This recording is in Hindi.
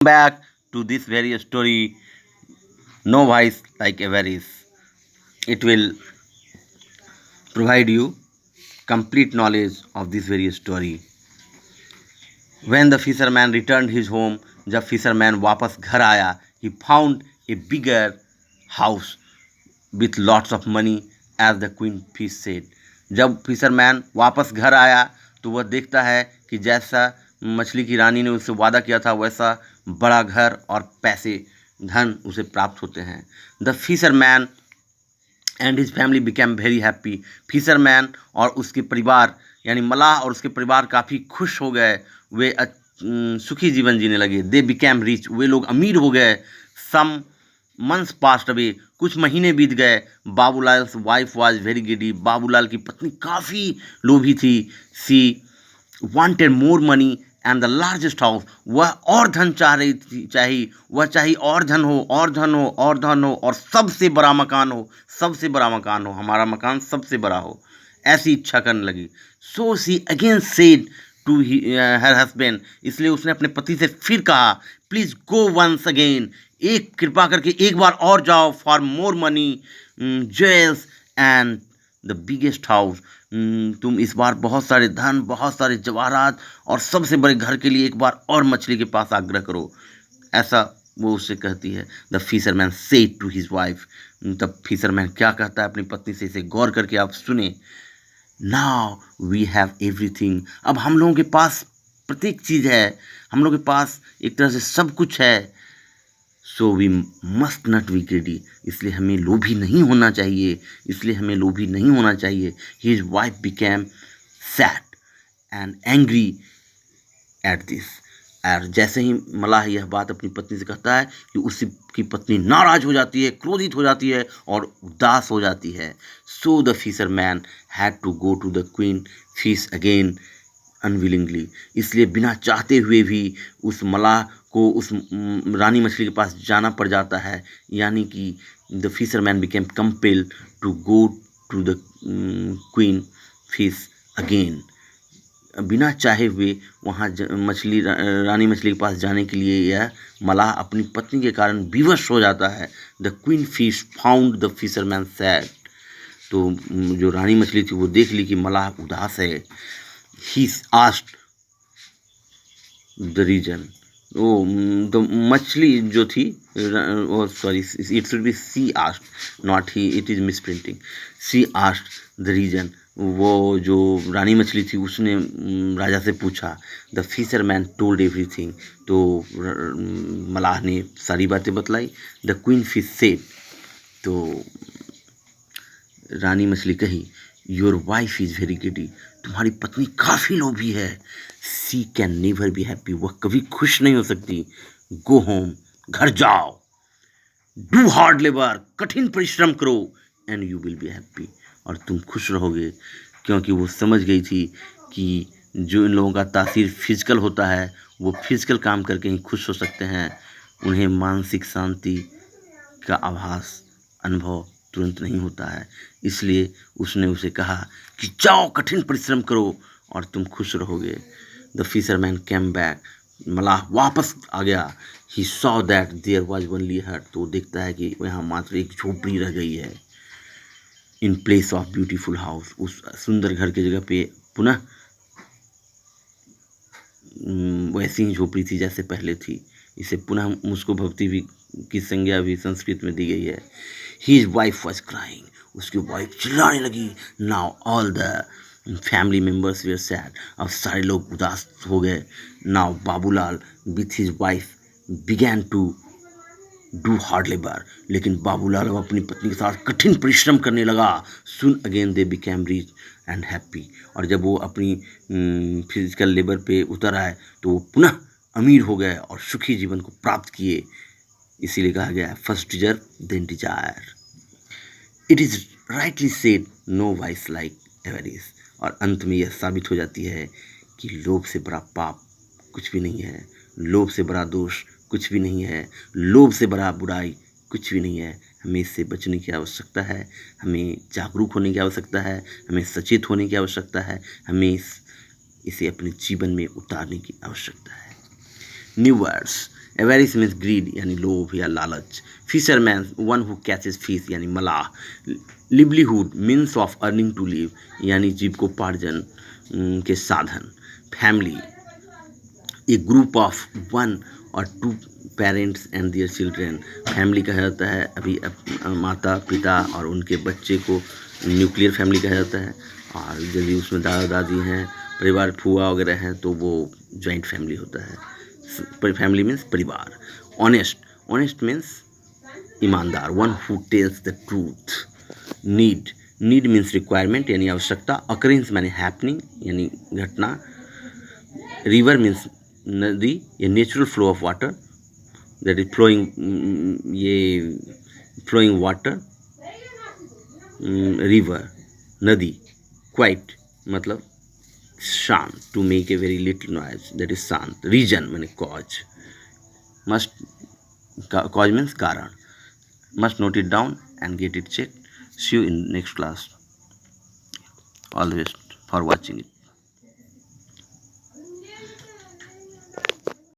Back to this very story. No voice like ever is. It will provide you complete knowledge of this very story. When the fisherman returned his home, जब fisherman वापस घर आया, he found a bigger house with lots of money, as the queen fish said. जब फिशरमैन वापस घर आया तो वह देखता है कि जैसा मछली की रानी ने उससे वादा किया था वैसा बड़ा घर और पैसे धन उसे प्राप्त होते हैं. The fisherman and his family became very happy. Fisherman और उसके परिवार यानी मलाह और उसके परिवार काफ़ी खुश हो गए. वे सुखी जीवन जीने लगे. They became rich. वे लोग अमीर हो गए. Some months passed away. कुछ महीने बीत गए. Babulal wife was very giddy. Babulal की पत्नी काफ़ी लोभी थी. She wanted more money and the largest house. वह और धन चाह रही थी. वह चाहिए और धन हो और धन हो और धन हो और सबसे बड़ा मकान हो. सबसे बड़ा मकान हो. हमारा मकान सबसे बड़ा हो. ऐसी इच्छा करने लगी. So she again said to her husband. इसलिए उसने अपने पति से फिर कहा, प्लीज़ गो वंस अगेन. एक कृपा करके एक बार और जाओ. For more money, jewels and the biggest house. तुम इस बार बहुत सारे धन, बहुत सारे जवाहरात और सबसे बड़े घर के लिए एक बार और मछली के पास आग्रह करो. ऐसा वो उससे कहती है. The fisherman said to his wife. तब फिशरमैन क्या कहता है अपनी पत्नी से, इसे गौर करके आप सुने. Now we have everything. अब हम लोगों के पास प्रत्येक चीज़ है. हम लोगों के पास एक तरह से सब कुछ है. So we must not be greedy. इसलिए हमें लोभी नहीं होना चाहिए. इसलिए हमें लोभी नहीं होना चाहिए. His wife became sad and angry at this. और जैसे ही मलाह यह बात अपनी पत्नी से कहता है कि उसकी पत्नी नाराज हो जाती है, क्रोधित हो जाती है और उदास हो जाती है. So the fisherman had to go to the queen fish again unwillingly. इसलिए बिना चाहते हुए भी उस मलाह को उस रानी मछली के पास जाना पड़ जाता है. यानी कि the fisherman became compel to go to the queen fish again. बिना चाहे हुए वहाँ रानी मछली के पास जाने के लिए यह मलाह अपनी पत्नी के कारण विवश हो जाता है. The queen fish found the fisherman sad. तो जो रानी मछली थी वो देख ली कि मलाह उदास है. He asked the reason. तो मछली जो थी, sorry it should be she asked not he, it is misprinting. She asked the reason. वो जो रानी मछली थी उसने राजा से पूछा. The fisherman told everything. तो मलाह ने सारी बातें बतलाई. The queen fish said. तो रानी मछली कही, your wife is very greedy. तुम्हारी पत्नी काफ़ी लोभी है. She can never be happy. वह कभी खुश नहीं हो सकती. Go home. घर जाओ. Do hard labour. कठिन परिश्रम करो. And you will be happy. और तुम खुश रहोगे. क्योंकि वो समझ गई थी कि जो इन लोगों का तासीर फिजिकल होता है वो फिजिकल काम करके ही खुश हो सकते हैं. उन्हें मानसिक शांति का आभास, अनुभव तुरंत नहीं होता है. इसलिए उसने उसे कहा कि जाओ कठिन परिश्रम करो और तुम खुश रहोगे. The fisherman came back. मलाह वापस आ गया. He saw that there was only hut. तो देखता है कि यहाँ मात्र एक झोपड़ी रह गई है. In place of beautiful house. उस सुंदर घर की जगह पे पुनः वैसी ही झोपड़ी थी जैसे पहले थी. इसे पुनः मुझको भक्ति भी की संज्ञा भी संस्कृत में दी गई है. His wife was crying. उसकी वाइफ चिल्लाने लगी. Now all the family members were sad. अब सारे लोग उदास हो गए. Now Babulal with his wife began to do hard labor. लेकिन बाबूलाल अब अपनी पत्नी के साथ कठिन परिश्रम करने लगा. Soon again they became rich and happy. और जब वो अपनी फिजिकल लेबर पे उतर आए तो वो पुनः अमीर हो गए और सुखी जीवन को प्राप्त किए. इसीलिए कहा गया first deserve then desire. It is rightly said no vice like avarice. और अंत में यह साबित हो जाती है कि लोभ से बड़ा पाप कुछ भी नहीं है. लोभ से बड़ा दोष कुछ भी नहीं है. लोभ से बड़ा बुराई कुछ भी नहीं है. हमें इससे बचने की आवश्यकता है. हमें जागरूक होने की आवश्यकता है. हमें सचेत होने की आवश्यकता है. हमें इसे अपने जीवन में उतारने की आवश्यकता है. New words avarice means greed यानी लोभ या लालच. Fisherman one who catches fish यानी मलाह. Livelihood means of earning to live यानी जीविकोपार्जन के साधन. फैमिली ए ग्रुप ऑफ 1 और 2 parents and their children. Family कहा जाता है अभी माता पिता और उनके बच्चे को न्यूक्लियर फैमिली कहा जाता है. और यदि उसमें दादा दादी हैं, परिवार फूआ वगैरह हैं, तो वो जॉइंट फैमिली होता है. फैमिली मीन्स परिवार. ऑनेस्ट, ऑनेस्ट मीन्स ईमानदार, one who tells the truth. Need, need means requirement यानी आवश्यकता. अकरेंस माने हैपनिंग यानी घटना. रिवर मीन्स नदी या natural flow of water, that is flowing, ये फ्लोइंग वाटर. रिवर नदी. क्वाइट मतलब शांत, to make a very little noise, that is शांत. रीजन माने कॉज. मस्ट, कॉज मीन्स कारण. Must note it down and get it checked. See you in next class. All the best for watching it.